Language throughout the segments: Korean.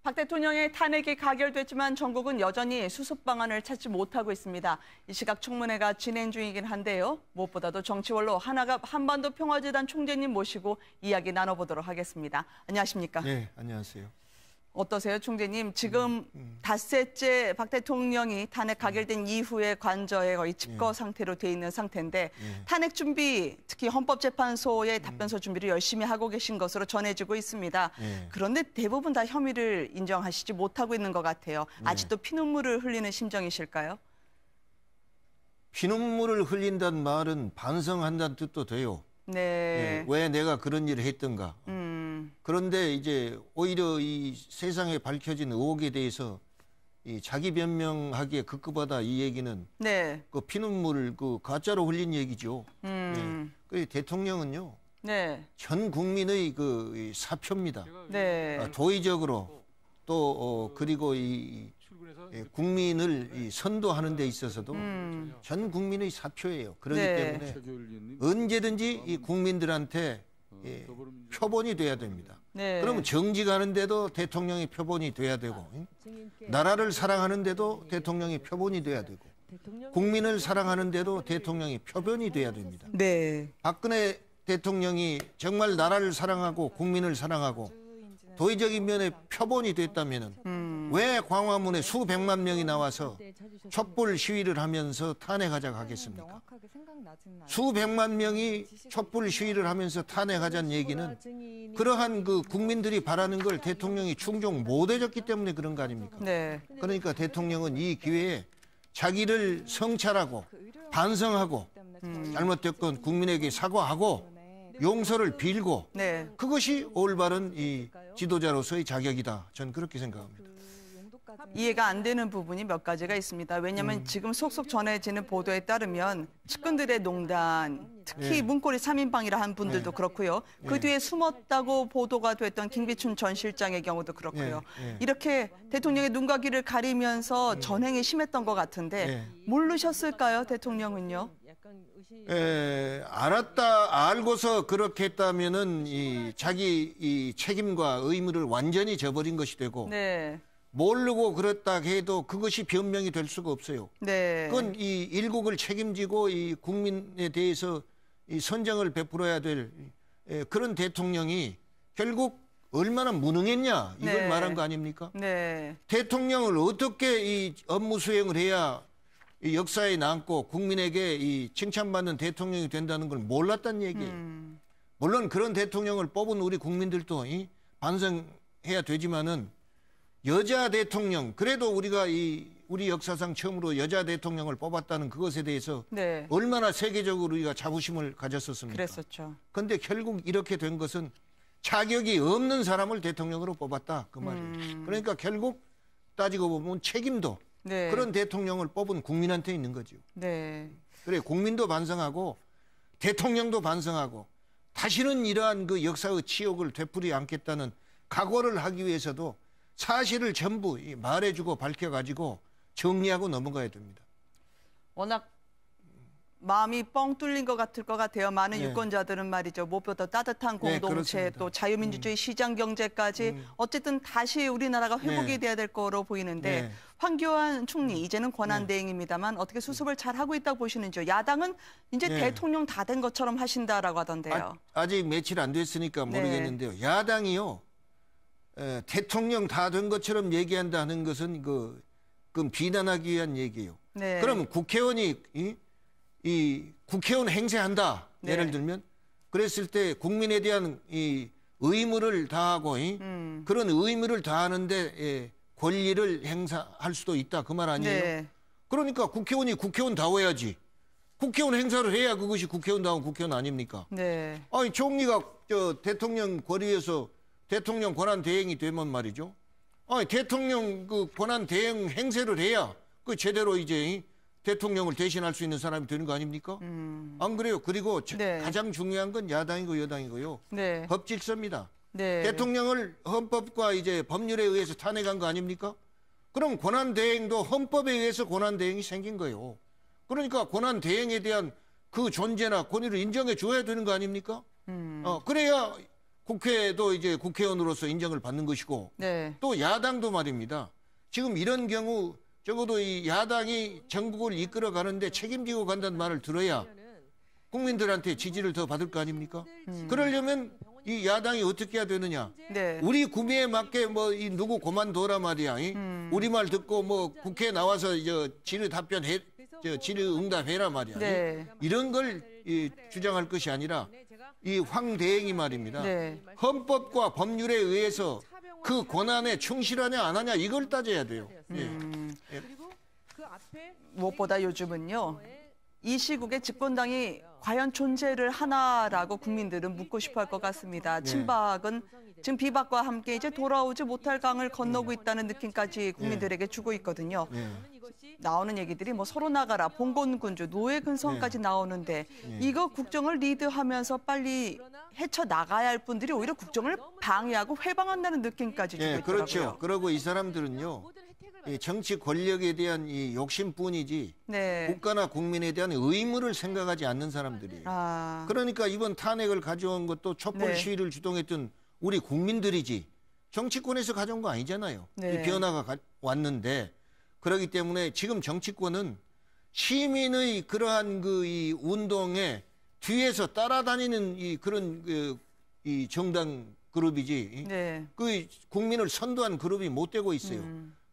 박 대통령의 탄핵이 가결됐지만 전국은 여전히 수습 방안을 찾지 못하고 있습니다. 이 시각 청문회가 진행 중이긴 한데요. 무엇보다도 정치원로 하나갑 한반도 평화재단 총재님 모시고 이야기 나눠보도록 하겠습니다. 안녕하십니까? 네, 안녕하세요. 어떠세요, 총재님? 지금 닷새째 박 대통령이 탄핵 가결된 이후에 관저에 거의 집거 상태로 돼 있는 상태인데 탄핵 준비, 특히 헌법재판소의 답변서 준비를 열심히 하고 계신 것으로 전해지고 있습니다. 그런데 대부분 다 혐의를 인정하시지 못하고 있는 것 같아요. 아직도 피눈물을 흘리는 심정이실까요? 피눈물을 흘린다는 말은 반성한다는 뜻도 돼요. 네. 왜 내가 그런 일을 했던가. 그런데 이제 오히려 이 세상에 밝혀진 의혹에 대해서 이 자기 변명하기에 급급하다 이 얘기는 그 피눈물을 그 가짜로 흘린 얘기죠. 그 대통령은요. 전 국민의 그 사표입니다. 도의적으로 또 그리고 이 국민을 선도하는 데 있어서도 전 국민의 사표예요. 그렇기 때문에 언제든지 이 국민들한테 표본이 돼야 됩니다. 그러면 정직하는데도 대통령이 표본이 돼야 되고 나라를 사랑하는데도 대통령이 표본이 돼야 되고 국민을 사랑하는데도 대통령이 표본이 돼야 됩니다. 박근혜 대통령이 정말 나라를 사랑하고 국민을 사랑하고 도의적인 면에 표본이 됐다면 왜 광화문에 수백만 명이 나와서 촛불 시위를 하면서 탄핵하자고 하겠습니까? 수백만 명이 촛불 시위를 하면서 탄핵하자는 얘기는 그러한 그 국민들이 바라는 걸 대통령이 충족 못 해줬기 때문에 그런 거 아닙니까? 그러니까 대통령은 이 기회에 자기를 성찰하고 반성하고 잘못됐건 국민에게 사과하고 용서를 빌고 그것이 올바른 이 지도자로서의 자격이다. 저는 그렇게 생각합니다. 이해가 안 되는 부분이 몇 가지가 있습니다. 왜냐하면 지금 속속 전해지는 보도에 따르면 측근들의 농단, 특히 문고리 3인방이라 한 분들도 그렇고요. 그 뒤에 숨었다고 보도가 됐던 김기춘 전 실장의 경우도 그렇고요. 이렇게 대통령의 눈과 귀를 가리면서 전행이 심했던 것 같은데 모르셨을까요, 대통령은요? 알고서 그렇게 했다면은 자기 이 책임과 의무를 완전히 저버린 것이 되고 모르고 그랬다 해도 그것이 변명이 될 수가 없어요. 그건 이 일국을 책임지고 이 국민에 대해서 이 선정을 베풀어야 될 그런 대통령이 결국 얼마나 무능했냐 이걸 말한 거 아닙니까? 대통령을 어떻게 이 업무 수행을 해야 이 역사에 남고 국민에게 이 칭찬받는 대통령이 된다는 걸 몰랐다는 얘기예요. 물론 그런 대통령을 뽑은 우리 국민들도 반성해야 되지만은 여자 대통령, 그래도 우리가 우리 역사상 처음으로 여자 대통령을 뽑았다는 그것에 대해서 얼마나 세계적으로 우리가 자부심을 가졌었습니까? 그랬었죠. 그런데 결국 이렇게 된 것은 자격이 없는 사람을 대통령으로 뽑았다 그 말이에요. 그러니까 결국 따지고 보면 책임도 그런 대통령을 뽑은 국민한테 있는 거죠. 그래 국민도 반성하고 대통령도 반성하고 다시는 이러한 그 역사의 치욕을 되풀이 않겠다는 각오를 하기 위해서도 사실을 전부 말해주고 밝혀가지고 정리하고 넘어가야 됩니다. 워낙 마음이 뻥 뚫린 것 같을 것 같아요. 많은 유권자들은 말이죠. 무엇보다 따뜻한 공동체 또 자유민주주의 시장 경제까지 어쨌든 다시 우리나라가 회복이 돼야 될 거로 보이는데 황교안 총리 이제는 권한대행입니다만 어떻게 수습을 잘 하고 있다고 보시는지요? 야당은 이제 대통령 다 된 것처럼 하신다라고 하던데요. 아직 며칠 안 됐으니까 모르겠는데요. 야당이요. 대통령 다 된 것처럼 얘기한다는 것은 그건 비난하기 위한 얘기예요. 그러면 국회의원이 국회의원 행세한다. 예를 들면 그랬을 때 국민에 대한 이 의무를 다하고 그런 의무를 다하는데 권리를 행사할 수도 있다. 그 말 아니에요? 그러니까 국회의원이 국회의원다워야지. 국회의원 행사를 해야 그것이 국회의원다운 국회의원 아닙니까? 아니 총리가 대통령 거리에서 대통령 권한 대행이 되면 말이죠. 아니 대통령 그 권한 대행 행세를 해야 그 제대로 이제 대통령을 대신할 수 있는 사람이 되는 거 아닙니까? 안 그래요? 그리고 가장 중요한 건 야당이고 여당이고요. 법 질서입니다. 대통령을 헌법과 이제 법률에 의해서 탄핵한 거 아닙니까? 그럼 권한 대행도 헌법에 의해서 권한 대행이 생긴 거예요. 그러니까 권한 대행에 대한 그 존재나 권위를 인정해 줘야 되는 거 아닙니까? 그래야 국회도 이제 국회의원으로서 인정을 받는 것이고 네. 또 야당도 말입니다. 지금 이런 경우 적어도 이 야당이 전국을 이끌어 가는데 책임지고 간다는 말을 들어야 국민들한테 지지를 더 받을 거 아닙니까? 그러려면 이 야당이 어떻게 해야 되느냐? 네. 우리 구미에 맞게 뭐 이 누구 고만둬라 말이야. 우리 말 듣고 뭐 국회에 나와서 질의 답변해, 질의 응답해라 말이야. 네. 이런 걸 주장할 것이 아니라 이 황 대행이 말입니다. 네. 헌법과 법률에 의해서 그 권한에 충실하냐 안 하냐 이걸 따져야 돼요. 무엇보다 요즘은요. 이 시국에 집권당이 과연 존재를 하나라고 국민들은 묻고 싶어 할 것 같습니다. 친박은 지금 비박과 함께 이제 돌아오지 못할 강을 건너고 있다는 느낌까지 국민들에게 주고 있거든요. 나오는 얘기들이 뭐 서로 나가라, 봉건군주, 노예 근성까지 나오는데 이거 국정을 리드하면서 빨리 헤쳐나가야 할 분들이 오히려 국정을 방해하고 회방한다는 느낌까지 주고 있더라고요. 그렇죠. 그리고 이 사람들은요. 정치 권력에 대한 이 욕심뿐이지 네. 국가나 국민에 대한 의무를 생각하지 않는 사람들이에요. 그러니까 이번 탄핵을 가져온 것도 촛불 시위를 주동했던 우리 국민들이지 정치권에서 가져온 거 아니잖아요. 이 변화가 왔는데 그렇기 때문에 지금 정치권은 시민의 그러한 이 운동에 뒤에서 따라다니는 그런 이 정당 그룹이지 그 국민을 선도한 그룹이 못 되고 있어요.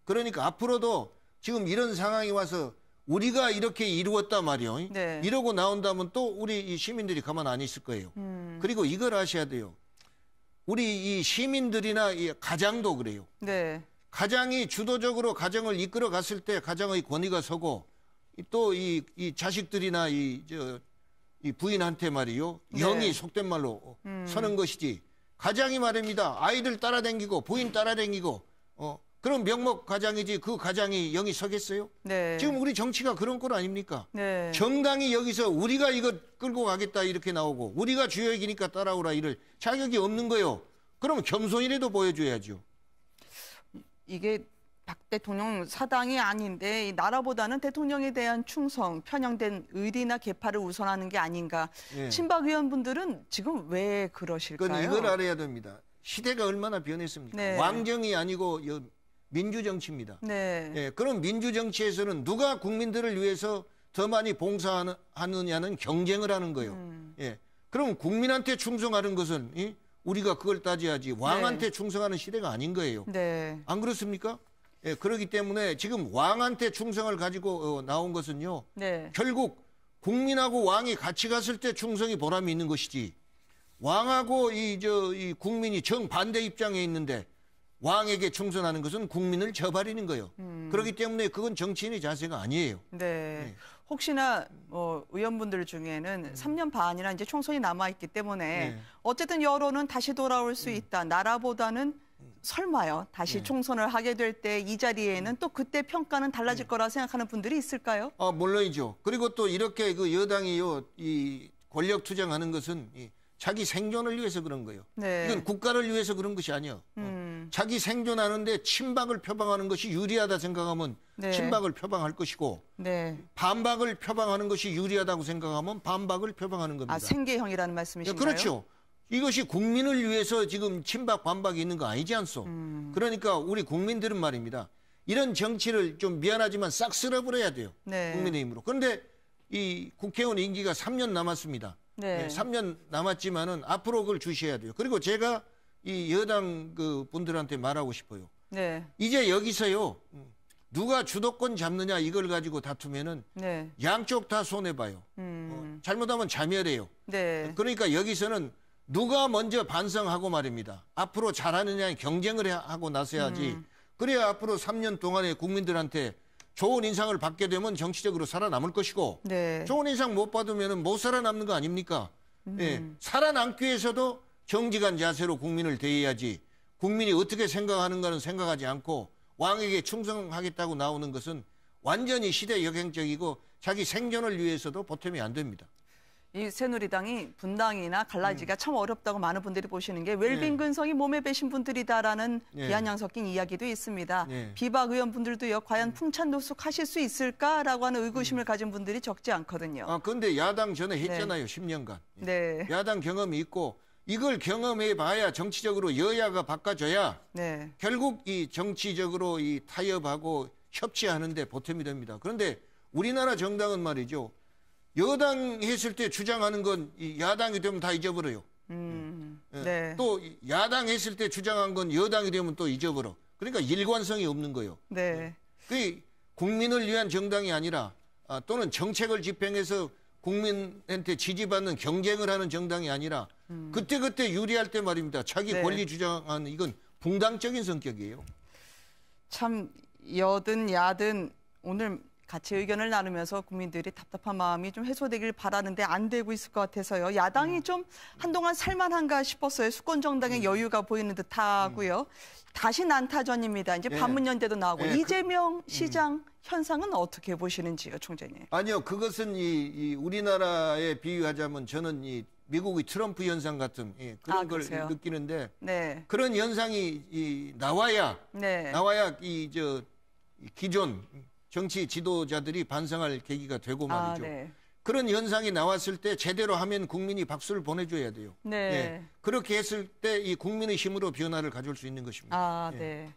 그러니까 앞으로도 지금 이런 상황이 와서 우리가 이렇게 이루었단 말이에요. 이러고 나온다면 또 우리 이 시민들이 가만 안 있을 거예요. 그리고 이걸 아셔야 돼요. 우리 이 시민들이나 이 가장도 그래요. 가장이 주도적으로 가정을 이끌어 갔을 때 가장의 권위가 서고 또 이 자식들이나 이 부인한테 말이요. 영이 속된 말로 서는 것이지. 가장이 말입니다. 아이들 따라다니고 부인 따라다니고 그럼 명목 가장이지 그 가장이 영이 서겠어요? 지금 우리 정치가 그런 꼴 아닙니까? 정당이 여기서 우리가 이거 끌고 가겠다 이렇게 나오고 우리가 주역이니까 따라오라 이럴 자격이 없는 거예요. 그러면 겸손이라도 보여줘야죠. 이게 박 대통령 사당이 아닌데 이 나라보다는 대통령에 대한 충성, 편향된 의리나 계파를 우선하는 게 아닌가. 친박 의원분들은 지금 왜 그러실까요? 그건 이걸 알아야 됩니다. 시대가 얼마나 변했습니까? 왕정이 아니고 민주정치입니다. 그럼 민주정치에서는 누가 국민들을 위해서 더 많이 봉사하느냐는 경쟁을 하는 거예요. 그럼 국민한테 충성하는 것은 우리가 그걸 따져야지 왕한테 충성하는 시대가 아닌 거예요. 안 그렇습니까? 그렇기 때문에 지금 왕한테 충성을 가지고 나온 것은요. 결국 국민하고 왕이 같이 갔을 때 충성이 보람이 있는 것이지 왕하고 이 국민이 정반대 입장에 있는데 왕에게 충성하는 것은 국민을 저버리는 거예요. 그렇기 때문에 그건 정치인의 자세가 아니에요. 혹시나 의원분들 중에는 3년 반이나 이제 총선이 남아있기 때문에 어쨌든 여론은 다시 돌아올 수 있다. 나라보다는 설마요. 다시 총선을 하게 될 때 이 자리에는 또 그때 평가는 달라질 거라 생각하는 분들이 있을까요? 물론이죠. 그리고 또 이렇게 그 여당이요, 이 권력 투쟁하는 것은 자기 생존을 위해서 그런 거예요. 이건 국가를 위해서 그런 것이 아니에요. 자기 생존하는데 친박을 표방하는 것이 유리하다 생각하면 친박을 표방할 것이고 반박을 표방하는 것이 유리하다고 생각하면 반박을 표방하는 겁니다. 생계형이라는 말씀이신가요? 그렇죠. 이것이 국민을 위해서 지금 친박 반박이 있는 거 아니지 않소. 그러니까 우리 국민들은 말입니다. 이런 정치를 좀 미안하지만 싹 쓸어버려야 돼요. 국민의힘으로. 그런데 이 국회의원 임기가 3년 남았습니다. 3년 남았지만은 앞으로 그걸 주셔야 돼요. 그리고 제가 이 여당 그 분들한테 말하고 싶어요. 이제 여기서요. 누가 주도권 잡느냐 이걸 가지고 다투면은 양쪽 다 손해봐요. 잘못하면 자멸해요. 그러니까 여기서는 누가 먼저 반성하고 말입니다. 앞으로 잘하느냐 경쟁을 하고 나서야지. 그래야 앞으로 3년 동안에 국민들한테 좋은 인상을 받게 되면 정치적으로 살아남을 것이고 좋은 인상 못 받으면 못 살아남는 거 아닙니까? 살아남기 위해서도 정직한 자세로 국민을 대해야지 국민이 어떻게 생각하는가는 생각하지 않고 왕에게 충성하겠다고 나오는 것은 완전히 시대 역행적이고 자기 생존을 위해서도 보탬이 안 됩니다. 이 새누리당이 분당이나 갈라지기가 참 어렵다고 많은 분들이 보시는 게 웰빙 근성이 몸에 배신 분들이다라는 비아냥 섞인 이야기도 있습니다. 비박 의원분들도요. 과연 풍찬노숙하실 수 있을까라고 하는 의구심을 가진 분들이 적지 않거든요. 그런데 야당 전에 했잖아요. 10년간. 야당 경험이 있고 이걸 경험해 봐야 정치적으로 여야가 바꿔줘야 네. 결국 이 정치적으로 이 타협하고 협치하는데 보탬이 됩니다. 그런데 우리나라 정당은 말이죠. 여당 했을 때 주장하는 건 이 야당이 되면 다 잊어버려요. 네. 또 야당 했을 때 주장한 건 여당이 되면 또 잊어버려. 그러니까 일관성이 없는 거예요. 네. 그 국민을 위한 정당이 아니라 또는 정책을 집행해서 국민한테 지지받는 경쟁을 하는 정당이 아니라 그때그때 유리할 때 말입니다. 자기 네. 권리 주장하는 이건 붕당적인 성격이에요. 참 여든 야든 오늘 같이 의견을 나누면서 국민들이 답답한 마음이 좀 해소되길 바라는데 안 되고 있을 것 같아서요. 야당이 좀 한동안 살만한가 싶었어요. 수권 정당의 여유가 보이는 듯하고요. 다시 난타전입니다. 이제 예. 반문연대도 나오고 예, 이재명 시장 현상은 어떻게 보시는지요, 총재님? 아니요, 그것은 이 우리나라에 비유하자면 저는 이 미국의 트럼프 현상 같은 그런 걸 그러세요? 느끼는데 네. 그런 현상이 나와야 네. 이 기존 정치 지도자들이 반성할 계기가 되고 말이죠. 네. 그런 현상이 나왔을 때 제대로 하면 국민이 박수를 보내줘야 돼요. 네. 예. 그렇게 했을 때 이 국민의 힘으로 변화를 가져올 수 있는 것입니다. 예. 네.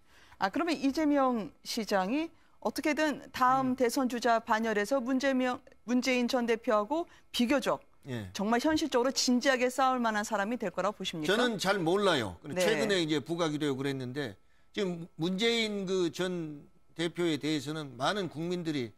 그러면 이재명 시장이 어떻게든 다음 대선 주자 반열에서 문재인 전 대표하고 비교적 예. 정말 현실적으로 진지하게 싸울 만한 사람이 될 거라고 보십니까? 저는 잘 몰라요. 네. 최근에 이제 부각이 되고 그랬는데 지금 문재인 그 전 대표에 대해서는 많은 국민들이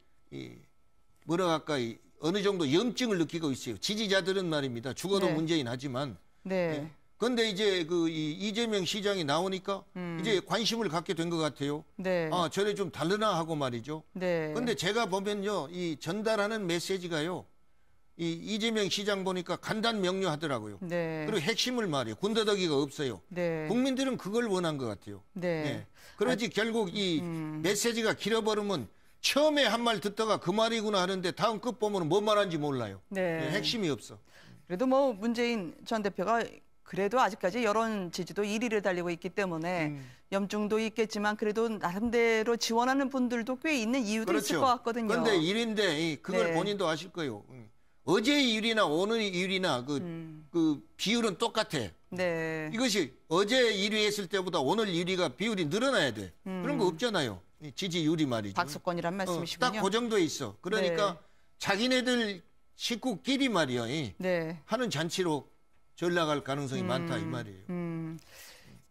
어느 정도 염증을 느끼고 있어요. 지지자들은 말입니다. 죽어도 네. 문재인 하지만. 네. 그런데 이제 이재명 시장이 나오니까 이제 관심을 갖게 된 것 같아요. 네. 저래 좀 다르나 하고 말이죠. 네. 그런데 제가 보면요, 이 전달하는 메시지가요, 이재명 시장 보니까 간단 명료하더라고요. 네. 그리고 핵심을 말이에요. 군더더기가 없어요. 네. 국민들은 그걸 원한 것 같아요. 네. 예. 그러지 결국 이 메시지가 길어버리면 처음에 한 말 듣다가 그 말이구나 하는데 다음 끝 보면 뭔 말하는지 몰라요. 네. 예, 핵심이 없어. 그래도 뭐 문재인 전 대표가 그래도 아직까지 여론 지지도 1위를 달리고 있기 때문에 염증도 있겠지만 그래도 나름대로 지원하는 분들도 꽤 있는 이유도 있을 것 같거든요. 그런데 일인데 그걸 네. 본인도 아실 거예요. 어제의 일이나 오늘의 일이나 그 비율은 똑같아. 네. 이것이 어제 1위 했을 때보다 오늘 1위가 비율이 늘어나야 돼. 그런 거 없잖아요. 이 지지율이 말이죠. 박수권이란 말씀이시군요. 딱 그 정도에 있어. 그러니까 네. 자기네들 식구끼리 말이요. 네. 하는 잔치로 전락할 가능성이 많다 이 말이에요.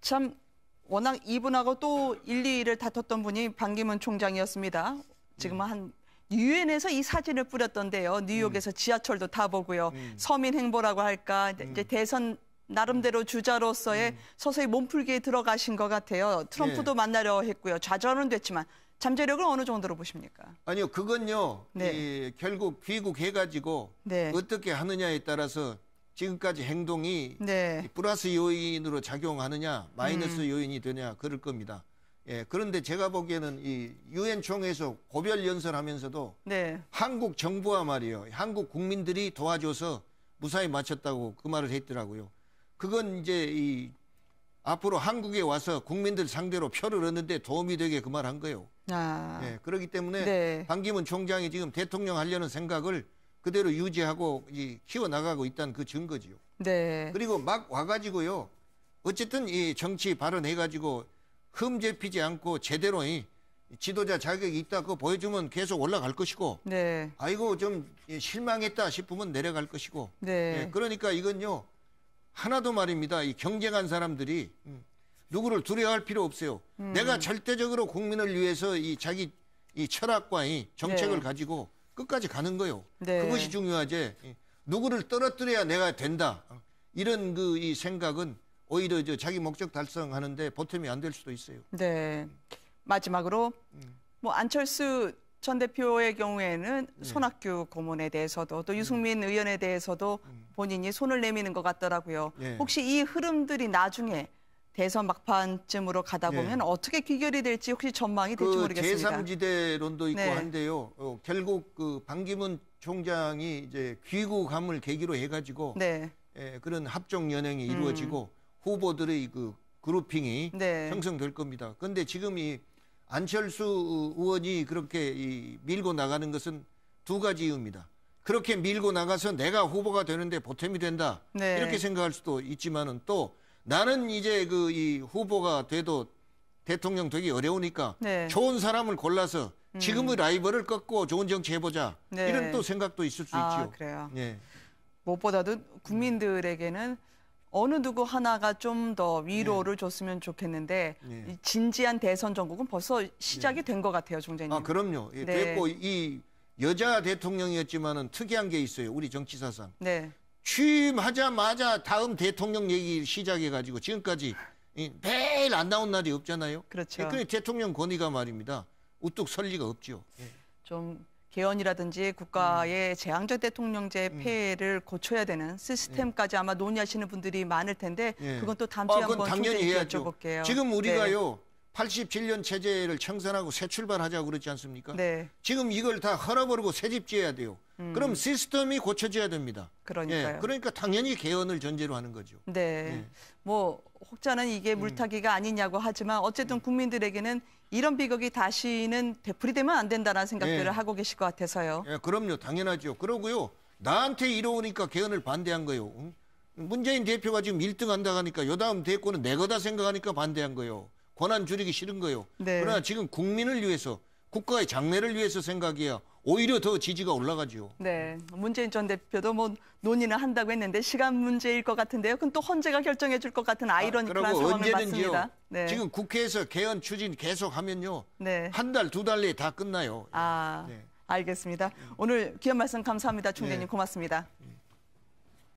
참 워낙 이분하고 또 1, 2위를 다퉜던 분이 반기문 총장이었습니다. 지금은 한 유엔에서 이 사진을 뿌렸던데요. 뉴욕에서 지하철도 타보고요. 서민 행보라고 할까. 이제 대선 나름대로 주자로서의 서서히 몸풀기에 들어가신 것 같아요. 트럼프도 만나려 했고요. 좌절은 됐지만 잠재력을 어느 정도로 보십니까? 아니요. 그건요. 네. 결국 귀국해가지고 네. 어떻게 하느냐에 따라서 지금까지 행동이 네. 플러스 요인으로 작용하느냐 마이너스 요인이 되냐 그럴 겁니다. 예, 그런데 제가 보기에는 이 유엔 총회에서 고별 연설하면서도 네. 한국 정부와 말이에요. 한국 국민들이 도와줘서 무사히 마쳤다고 그 말을 했더라고요. 그건 이제 앞으로 한국에 와서 국민들 상대로 표를 얻는데 도움이 되게 그 말 한 거예요. 예, 그렇기 때문에 네. 반기문 총장이 지금 대통령 하려는 생각을 그대로 유지하고 키워나가고 있다는 그 증거지요. 네. 그리고 막 와가지고요. 어쨌든 이 정치 발언해가지고 흠잡히지 않고 제대로 지도자 자격이 있다 그거 보여주면 계속 올라갈 것이고 네. 아이고 좀 실망했다 싶으면 내려갈 것이고 네. 예, 그러니까 이건요. 하나도 말입니다. 이 경쟁한 사람들이 누구를 두려워할 필요 없어요. 내가 절대적으로 국민을 위해서 자기 철학과 정책을 네. 가지고 끝까지 가는 거예요. 네. 그것이 중요하지. 누구를 떨어뜨려야 내가 된다. 이런 이 생각은 오히려 자기 목적 달성하는데 보탬이 안 될 수도 있어요. 네. 마지막으로 뭐 안철수 전 대표의 경우에는 손학규 고문에 대해서도 또 유승민 의원에 대해서도 본인이 손을 내미는 것 같더라고요. 네. 혹시 이 흐름들이 나중에 대선 막판쯤으로 가다 보면 네. 어떻게 귀결이 될지 혹시 전망이 될지 모르겠습니다. 제3지대론도 있고 네. 한데요. 결국 반기문 총장이 이제 귀국함을 계기로 해가지고 네. 그런 합종 연행이 이루어지고 후보들의 그룹핑이 네. 형성될 겁니다. 그런데 지금 안철수 의원이 그렇게 밀고 나가는 것은 두 가지 이유입니다. 그렇게 밀고 나가서 내가 후보가 되는데 보탬이 된다. 네. 이렇게 생각할 수도 있지만은 또 나는 이제 그 이 후보가 돼도 대통령 되기 어려우니까 네. 좋은 사람을 골라서 지금의 라이벌을 꺾고 좋은 정치 해보자. 네. 이런 또 생각도 있을 수 있죠. 그래요. 예. 무엇보다도 국민들에게는 어느 누구 하나가 좀 더 위로를 줬으면 좋겠는데 이 진지한 대선 전국은 벌써 시작이 된 것 같아요, 총재님. 아, 그럼요. 예, 됐고 이 여자 대통령이었지만은 특이한 게 있어요. 우리 정치사상. 네. 취임하자마자 다음 대통령 얘기 시작해가지고 지금까지 매일 안 나온 날이 없잖아요. 그렇죠. 그 대통령 권위가 말입니다. 우뚝 설 리가 없죠. 좀 개헌이라든지 국가의 재앙적 대통령제 폐해를 고쳐야 되는 시스템까지 아마 논의하시는 분들이 많을 텐데 그건 또 다음 주에 한번 총재님께 여쭤볼게요. 지금 우리가요. 87년 체제를 청산하고 새 출발하자고 그러지 않습니까? 네. 지금 이걸 다 헐어버리고 새 집 지어야 돼요. 그럼 시스템이 고쳐져야 됩니다. 그러니까요. 예, 그러니까 당연히 개헌을 전제로 하는 거죠. 네. 예. 뭐 혹자는 이게 물타기가 아니냐고 하지만 어쨌든 국민들에게는 이런 비극이 다시는 되풀이되면 안 된다는 생각들을 하고 계실 것 같아서요. 예, 그럼요. 당연하죠. 그러고요. 나한테 이러니까 개헌을 반대한 거예요. 응? 문재인 대표가 지금 1등 한다고 하니까 요다음 대권은 내 거다 생각하니까 반대한 거예요. 권한 줄이기 싫은 거예요. 네. 그러나 지금 국민을 위해서 국가의 장래를 위해서 생각해야 오히려 더 지지가 올라가죠. 네, 문재인 전 대표도 뭐 논의는 한다고 했는데 시간 문제일 것 같은데요. 그건 또 헌재가 결정해 줄 것 같은 아이러니컬한 상황을 맞습니다. 네. 지금 국회에서 개헌 추진 계속하면요. 네. 한 달, 두 달 내에 다 끝나요. 아, 네. 알겠습니다. 오늘 귀한 말씀 감사합니다. 총재님 네. 고맙습니다.